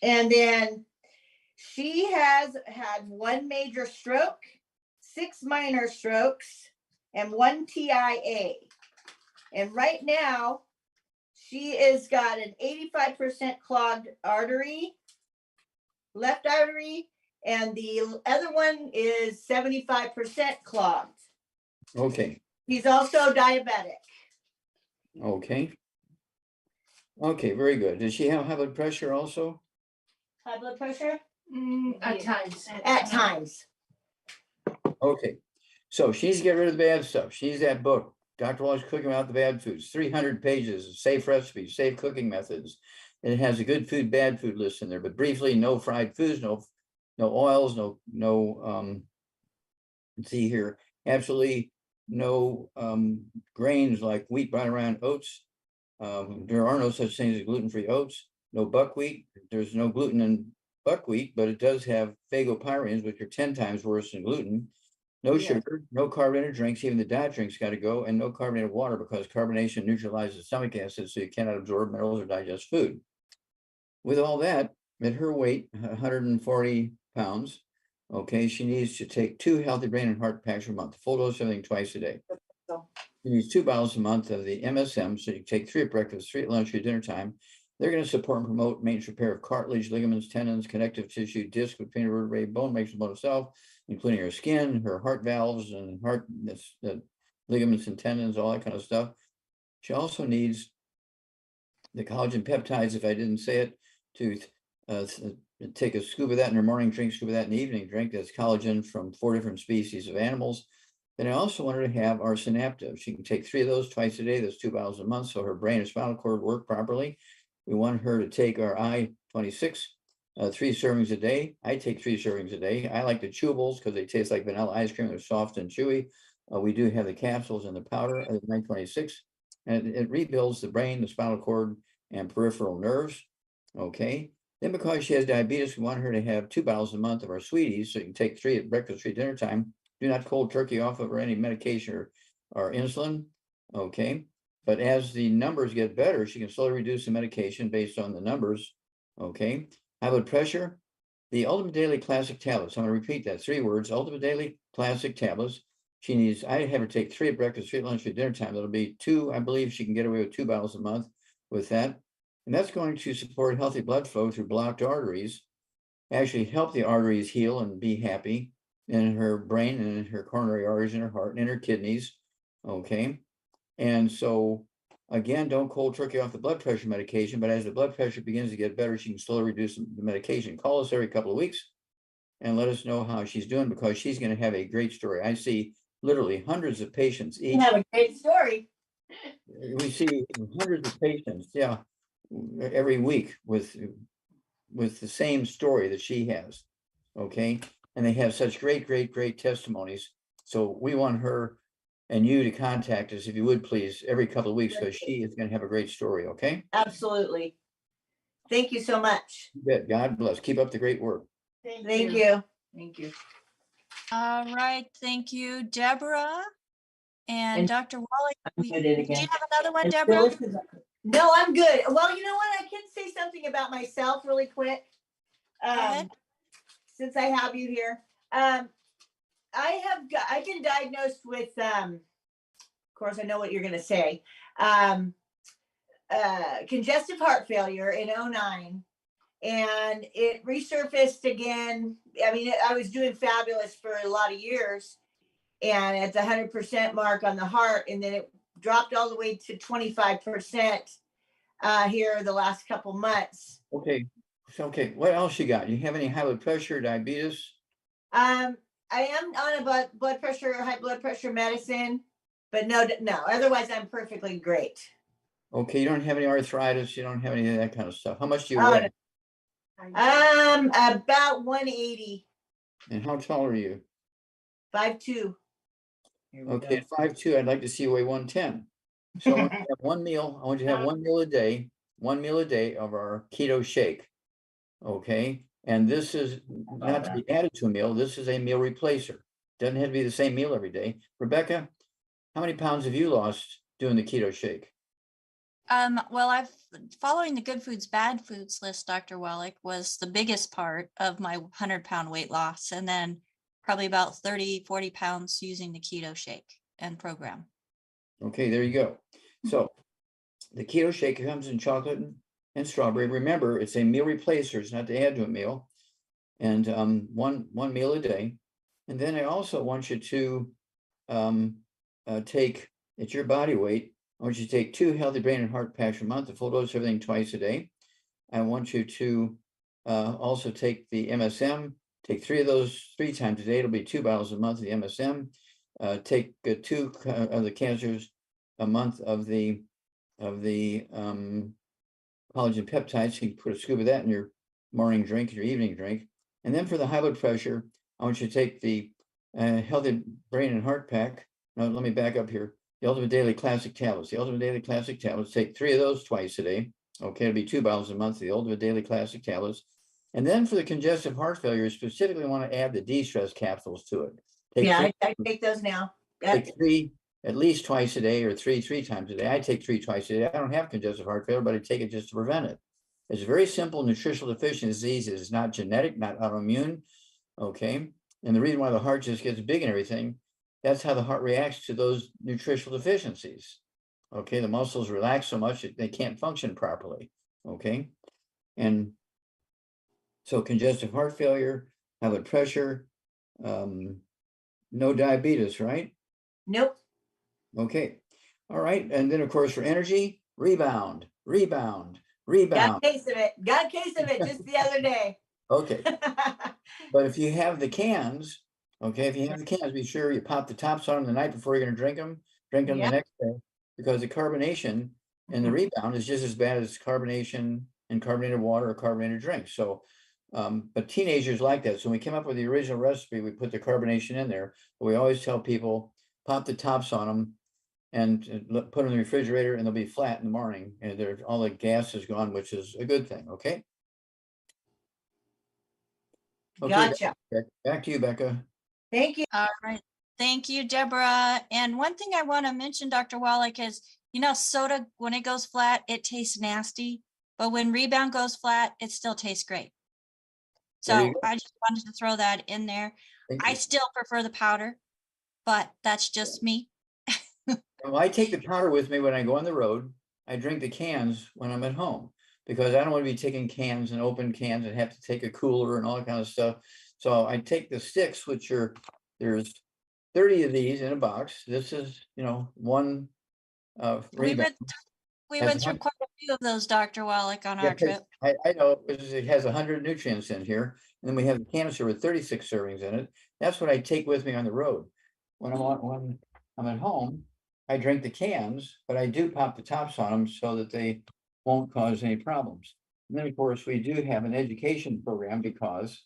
C: And then she has had 1 major stroke, 6 minor strokes, and 1 TIA. And right now, she has got an 85% clogged artery, left artery, and the other one is 75% clogged.
B: Okay.
C: She's also diabetic.
B: Okay. Okay, very good. Does she have high blood pressure also?
C: High blood pressure?
D: At times.
C: At times.
B: Okay. So she needs to get rid of the bad stuff. She needs that book, Dr. Wallach's Cooking Without the Bad Foods, 300 pages of safe recipes, safe cooking methods. And it has a good food, bad food list in there, but briefly, no fried foods, no oils, no let's see here, absolutely no grains like wheat, bran, around oats. There are no such things as gluten-free oats, no buckwheat. There's no gluten in buckwheat, but it does have phagopyrenes, which are 10 times worse than gluten. No
C: Yeah.
B: sugar, no carbonated drinks, even the diet drinks got to go, and no carbonated water because carbonation neutralizes stomach acid, so you cannot absorb minerals or digest food. With all that, at her weight, 140 pounds, okay, she needs to take 2 healthy brain and heart packs a month, full dose, everything twice a day.
C: So-
B: She needs 2 bottles a month of the MSM, so you take 3 at breakfast, 3 at lunch, 3 at dinner time. They're going to support and promote maintenance repair of cartilage, ligaments, tendons, connective tissue, disc between vertebrae, bone makes the bone itself, including her skin, her heart valves, and heart ligaments and tendons, all that kind of stuff. She also needs the collagen peptides, if I didn't say it, to take a scoop of that in her morning drink, scoop of that in the evening drink. That's collagen from 4 different species of animals. Then I also want her to have our Synaptive. She can take 3 of those twice a day. That's 2 bottles a month, so her brain and spinal cord work properly. We want her to take our I-26, 3 servings a day. I take 3 servings a day. I like the chewables because they taste like vanilla ice cream. They're soft and chewy. We do have the capsules and the powder of the 926, and it rebuilds the brain, the spinal cord, and peripheral nerves. Okay. Then because she has diabetes, we want her to have 2 bottles a month of our sweeties. So you can take 3 at breakfast, 3 at dinner time. Do not cold turkey off of her any medication or insulin. Okay. But as the numbers get better, she can slowly reduce the medication based on the numbers. Okay. High blood pressure, the Ultimate Daily Classic tablets. I'm going to repeat that 3 words, Ultimate Daily Classic tablets. She needs, I have her take 3 at breakfast, 3 at lunch, 3 at dinner time. That'll be 2. I believe she can get away with 2 bottles a month with that. And that's going to support healthy blood flow through blocked arteries, actually help the arteries heal and be happy in her brain and in her coronary arteries in her heart and in her kidneys. Okay. And so again, don't cold turkey off the blood pressure medication, but as the blood pressure begins to get better, she can slowly reduce the medication. Call us every couple of weeks and let us know how she's doing, because she's going to have a great story. I see literally hundreds of patients each.
C: You have a great story.
B: We see hundreds of patients, yeah, every week with the same story that she has. Okay. And they have such great testimonies. So we want her and you to contact us, if you would please, every couple of weeks, because she is going to have a great story. Okay.
C: Absolutely. Thank you so much.
B: You bet. God bless. Keep up the great work.
C: Thank you.
D: Thank you.
A: All right, thank you, Deborah. And
C: And
A: Dr. Wallach,
C: I'm good at it
A: did you
C: again.
A: have another one,
C: And
A: Deborah?
C: Phyllis is- No, I'm good. Well, you know what? I can say something about myself really quick.
A: ahead.
C: Since I have you here. I've been diagnosed with, of course, I know what you're going to say, congestive heart failure in 2009. And it resurfaced again. I mean, I was doing fabulous for a lot of years, and at the 100% mark on the heart, and then it dropped all the way to 25% here the last couple months.
B: Okay. Okay. What else you got? You have any high blood pressure, diabetes?
C: I am on a blood pressure, high blood pressure medicine, but no. Otherwise, I'm perfectly great.
B: Okay. You don't have any arthritis. You don't have any of that kind of stuff. How much do you
C: Oh,
B: weigh?
C: About 180,
B: And how tall are you?
C: 5'2".
B: Okay, at 5'2", I'd like to see you weigh 110. So I want you to have one meal. I want you to have one meal a day of our keto shake. Okay, and this is not to be added to a meal. This is a meal replacer. Doesn't have to be the same meal every day. Rebecca, how many pounds have you lost doing the keto shake?
A: Well, I've following the good foods, bad foods list, Dr. Wallach, was the biggest part of my 100-pound weight loss. And then probably about 30, 40 pounds using the keto shake and program. Okay,
B: there you go. So the keto shake comes in chocolate and strawberry. Remember, it's a meal replacer. It's not to add to a meal. And one meal a day. And then I also want you to take, at your body weight, I want you to take 2 healthy brain and heart packs a month, a full dose of everything twice a day. I want you to also take the MSM, take 3 of those 3 times a day. It'll be 2 bottles a month of the MSM. Take 2 of the cancers a month of the collagen peptides. You can put a scoop of that in your morning drink, your evening drink. And then for the high blood pressure, I want you to take the healthy brain and heart pack no, let me back up here. The Ultimate Daily Classic tablets. The Ultimate Daily Classic tablets. Take 3 of those twice a day. Okay, it'll be 2 bottles a month. The Ultimate Daily Classic tablets. And then for the congestive heart failure, you specifically want to add the de-stress capsules to it. Take
C: Yeah,
B: 3,
C: I take those now. Yep.
B: take 3 at least twice a day, or 3 times a day. I take 3 twice a day. I don't have congestive heart failure, but I take it just to prevent it. It's a very simple nutritional deficiency disease. It's not genetic, not autoimmune. Okay. And the reason why the heart just gets big and everything, that's how the heart reacts to those nutritional deficiencies. Okay. The muscles relax so much that they can't function properly. Okay. And so congestive heart failure, high blood pressure, no diabetes, right?
C: Nope.
B: Okay. All right. And then of course for energy, rebound.
C: Got a case of it. Got a case of it just the other day.
B: Okay. But if you have the cans, okay, if you have the cans, be sure you pop the tops on them the night before you're going to drink them the
C: Yep.
B: next day, because the carbonation and the rebound is just as bad as carbonation in carbonated water or carbonated drinks. So, but teenagers like that. So when we came up with the original recipe, we put the carbonation in there, but we always tell people pop the tops on them and put them in the refrigerator, and they'll be flat in the morning, and all the gas is gone, which is a good thing. Okay. Okay,
C: Gotcha.
B: back to you, Becca.
C: Thank you.
A: All right. Thank you, Deborah. And one thing I want to mention, Dr. Wallach, is, soda, when it goes flat, it tastes nasty. But when Rebound goes flat, it still tastes great.
B: There you
A: So I just wanted to throw that in there.
B: Thank
A: I
B: you.
A: still prefer the powder, but that's just me.
B: Well, I take the powder with me when I go on the road. I drink the cans when I'm at home, because I don't want to be taking cans and open cans and have to take a cooler and all that kind of stuff. So I take the sticks, which there's 30 of these in a box. This is, one Rebound.
A: We
B: Has
A: went through quite a few of those, Dr. Wallach, on
B: Yeah,
A: our trip.
B: I know it has 100 nutrients in here, and then we have the canister with 36 servings in it. That's what I take with me on the road. When I'm at home, I drink the cans, but I do pop the tops on them so that they won't cause any problems. And then, of course, we do have an education program, because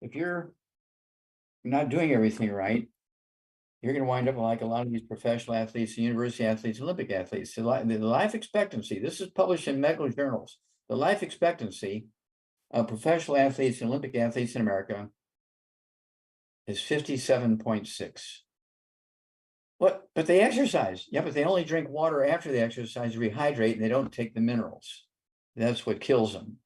B: if you're not doing everything right, you're going to wind up like a lot of these professional athletes, university athletes, Olympic athletes. The life expectancy, this is published in medical journals. The life expectancy of professional athletes and Olympic athletes in America is 57.6. What? But they exercise. Yeah, but they only drink water after they exercise, rehydrate, and they don't take the minerals. That's what kills them.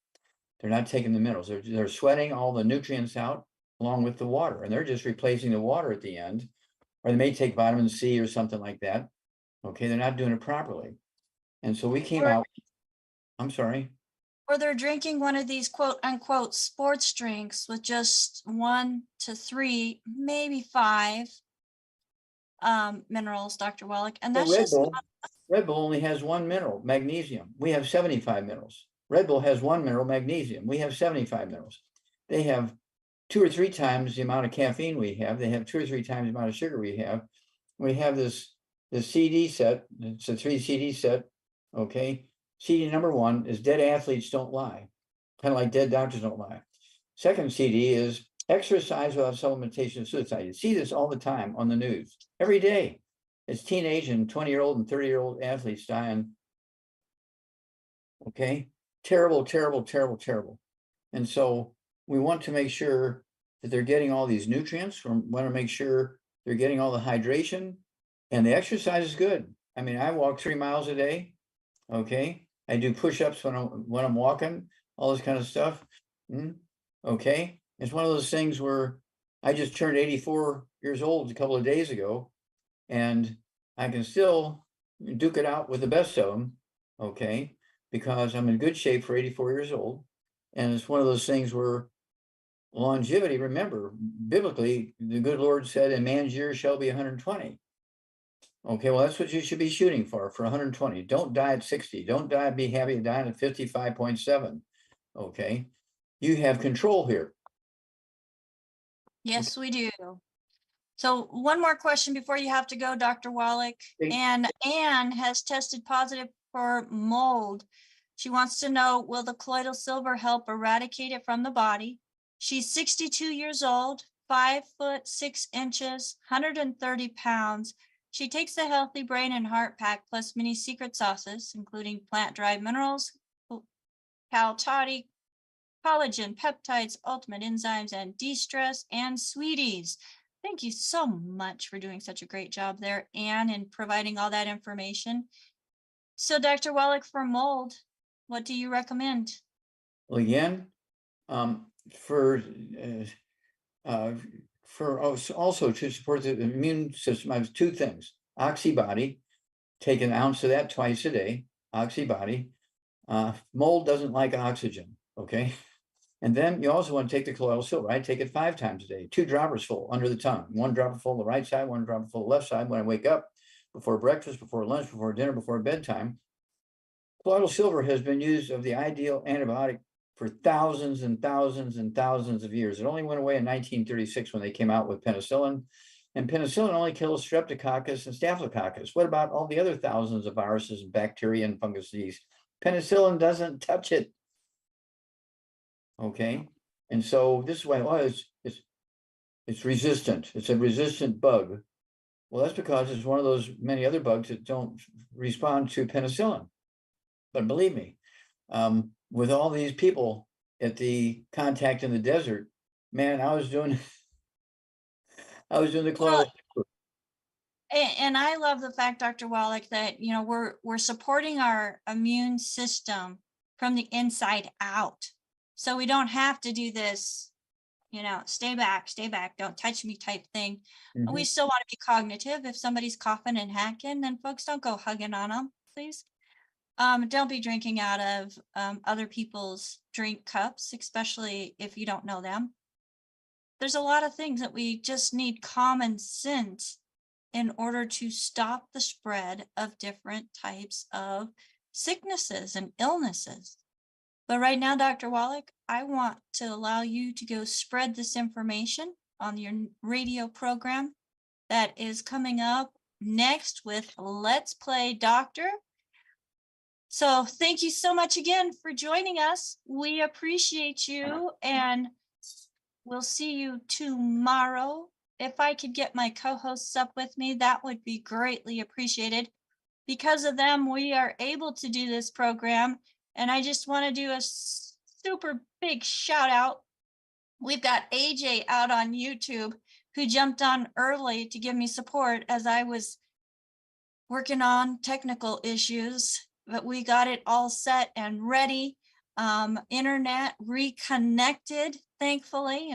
B: They're not taking the minerals. They're sweating all the nutrients out along with the water, and they're just replacing the water at the end. Or they may take vitamin C or something like that. Okay, they're not doing it properly. And so we came out, I'm sorry.
A: Or they're drinking one of these quote unquote sports drinks with just 1 to 3, maybe 5 minerals, Dr. Wallach. And that's
B: Red Bull only has 1 mineral, magnesium. We have 75 minerals. Red Bull has 1 mineral, magnesium. We have 75 minerals. They have 2 or 3 times the amount of caffeine we have. They have 2 or 3 times the amount of sugar we have. We have this CD set. It's a 3 CD set. Okay. CD number 1 is dead athletes don't lie. Kind of like dead doctors don't lie. Second CD is exercise without supplementation of suicide. You see this all the time on the news every day. It's teenage and 20-year-old and 30-year-old athletes dying. Okay. Terrible, terrible, terrible, terrible. And so we want to make sure that they're getting all these nutrients. We want to make sure they're getting all the hydration, and the exercise is good. I mean, I walk 3 miles a day. Okay. I do push-ups when I'm walking, all this kind of stuff. Okay. It's one of those things where I just turned 84 years old a couple of days ago, and I can still duke it out with the best of them. Okay. Because I'm in good shape for 84 years old. And it's one of those things where longevity, remember, biblically, the good Lord said, "In man's years shall be 120. Okay, well, that's what you should be shooting for 120. Don't die at 60. Don't be happy dying at 55.7. Okay, you have control here.
A: Yes, we do. So one more question before you have to go, Dr. Wallach. And Anne has tested positive for mold. She wants to know, will the colloidal silver help eradicate it from the body? She's 62 years old, 5 foot 6 inches, 130 pounds. She takes the Healthy Brain and Heart Pack plus mini secret sauces, including plant-derived minerals, cal toddy, collagen, peptides, ultimate enzymes, and de-stress and sweeties. Thank you so much for doing such a great job there, Anne, and providing all that information. So Dr. Wallach, for mold, what do you recommend?
B: Well, again, for also to support the immune system, I have two things. Oxybody, take an ounce of that twice a day, Oxybody. Mold doesn't like oxygen, okay? And then you also want to take the colloidal silver. I take it 5 times a day, 2 droppers full under the tongue, 1 dropper full on the right side, 1 dropper full on the left side when I wake up, before breakfast, before lunch, before dinner, before bedtime. Colloidal silver has been used as the ideal antibiotic for thousands and thousands and thousands of years. It only went away in 1936 when they came out with penicillin. And penicillin only kills streptococcus and staphylococcus. What about all the other thousands of viruses, bacteria, and fungus disease? Penicillin doesn't touch it. Okay, and so this is why it's resistant. It's a resistant bug. Well, that's because it's one of those many other bugs that don't respond to penicillin. But believe me, with all these people at the contact in the desert, man, I was doing the colloidal.
A: And I love the fact, Dr. Wallach, that we're supporting our immune system from the inside out. So we don't have to do this, stay back, don't touch me type thing.
B: Mhm.
A: We still want to be cognitive. If somebody's coughing and hacking, then folks, don't go hugging on them, please. Don't be drinking out of other people's drink cups, especially if you don't know them. There's a lot of things that we just need common sense in order to stop the spread of different types of sicknesses and illnesses. But right now, Dr. Wallach, I want to allow you to go spread this information on your radio program that is coming up next with Let's Play Doctor. So thank you so much again for joining us. We appreciate you, and we'll see you tomorrow. If I could get my co-hosts up with me, that would be greatly appreciated. Because of them, we are able to do this program. And I just want to do a super big shout out. We've got AJ out on YouTube who jumped on early to give me support as I was working on technical issues, but we got it all set and ready. Internet reconnected, thankfully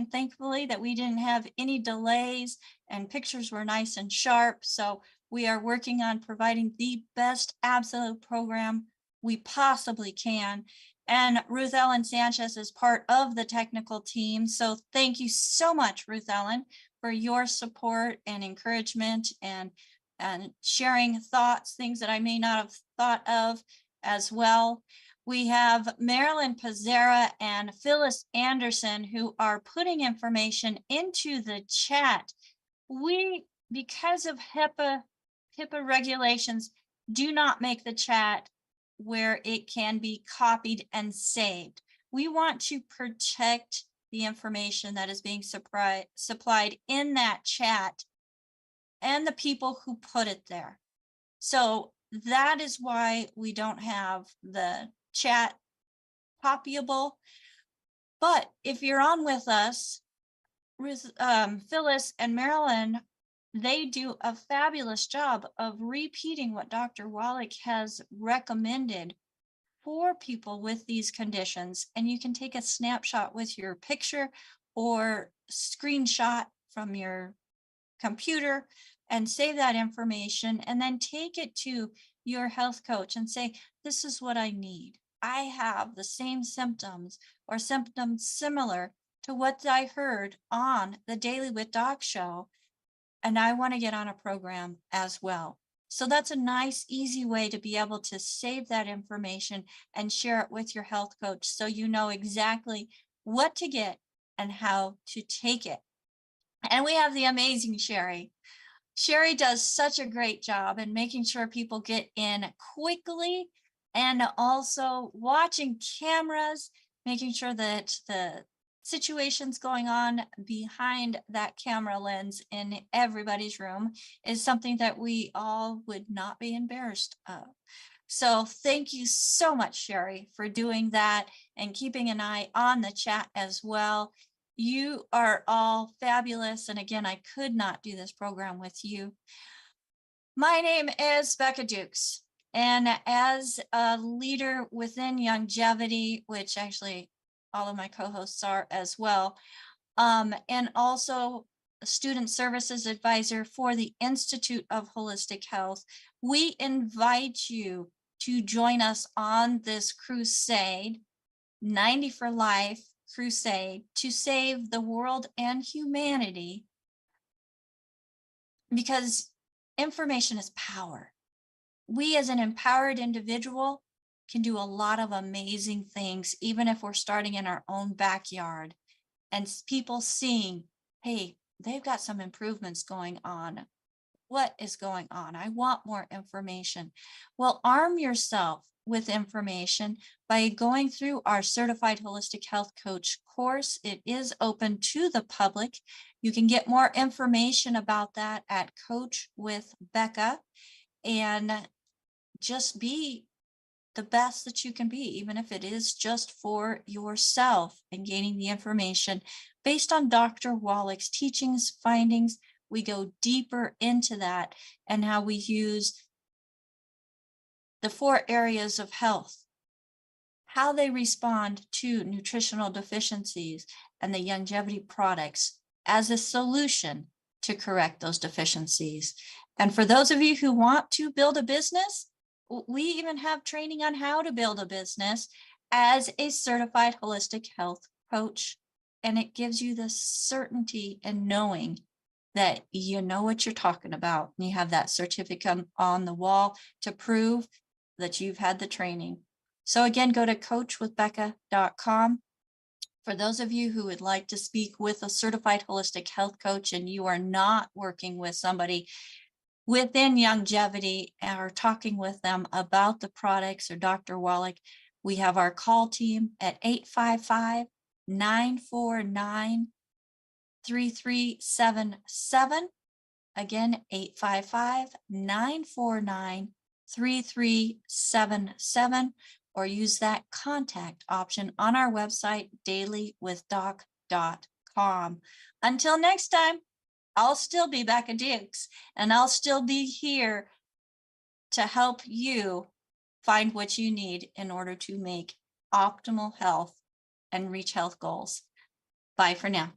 A: that we didn't have any delays and pictures were nice and sharp. So we are working on providing the best absolute program we possibly can. And Ruth Ellen Sanchez is part of the technical team. So thank you so much, Ruth Ellen, for your support and encouragement and sharing thoughts, things that I may not have thought of as well. We have Marilyn Pizzera and Phyllis Anderson who are putting information into the chat. We, because of HIPAA regulations, do not make the chat where it can be copied and saved. We want to protect the information that is being supplied in that chat and the people who put it there. So that is why we don't have the chat copyable. But if you're on with us, Phyllis and Marilyn, they do a fabulous job of repeating what Dr. Wallach has recommended for people with these conditions. And you can take a snapshot with your picture or screenshot from your computer and save that information and then take it to your health coach and say, this is what I need. I have the same symptoms or symptoms similar to what I heard on the Daily with Doc show, and I want to get on a program as well. So that's a nice, easy way to be able to save that information and share it with your health coach so you know exactly what to get and how to take it. And we have the amazing Sherry. Sherry does such a great job in making sure people get in quickly and also watching cameras, making sure that the situations going on behind that camera lens in everybody's room is something that we all would not be embarrassed of. So thank you so much, Sherry, for doing that and keeping an eye on the chat as well. You are all fabulous. And again, I could not do this program with you. My name is Becca Dukes. And as a leader within longevity, which actually all of my co-hosts are as well, and also a student services advisor for the Institute of Holistic Health, we invite you to join us on this crusade, 90 for Life crusade, to save the world and humanity, because information is power. We as an empowered individual can do a lot of amazing things, even if we're starting in our own backyard and people seeing, hey, they've got some improvements going on. What is going on? I want more information. Well, arm yourself with information by going through our Certified Holistic Health Coach course. It is open to the public. You can get more information about that at Coach with Becca, and just be the best that you can be, even if it is just for yourself, and gaining the information based on Dr. Wallach's teachings, findings. We go deeper into that and how we use the 4 areas of health, how they respond to nutritional deficiencies and the longevity products as a solution to correct those deficiencies. And for those of you who want to build a business, we even have training on how to build a business as a certified holistic health coach. And it gives you the certainty in knowing that you know what you're talking about. And you have that certificate on the wall to prove that you've had the training. So again, go to coachwithbecca.com. For those of you who would like to speak with a certified holistic health coach and you are not working with somebody within longevity or talking with them about the products or Dr. Wallach, we have our call team at 855-949-3377. Again, 855-949-3377, or use that contact option on our website, dailywithdoc.com. Until next time, I'll still be Becca Dukes, and I'll still be here to help you find what you need in order to make optimal health and reach health goals. Bye for now.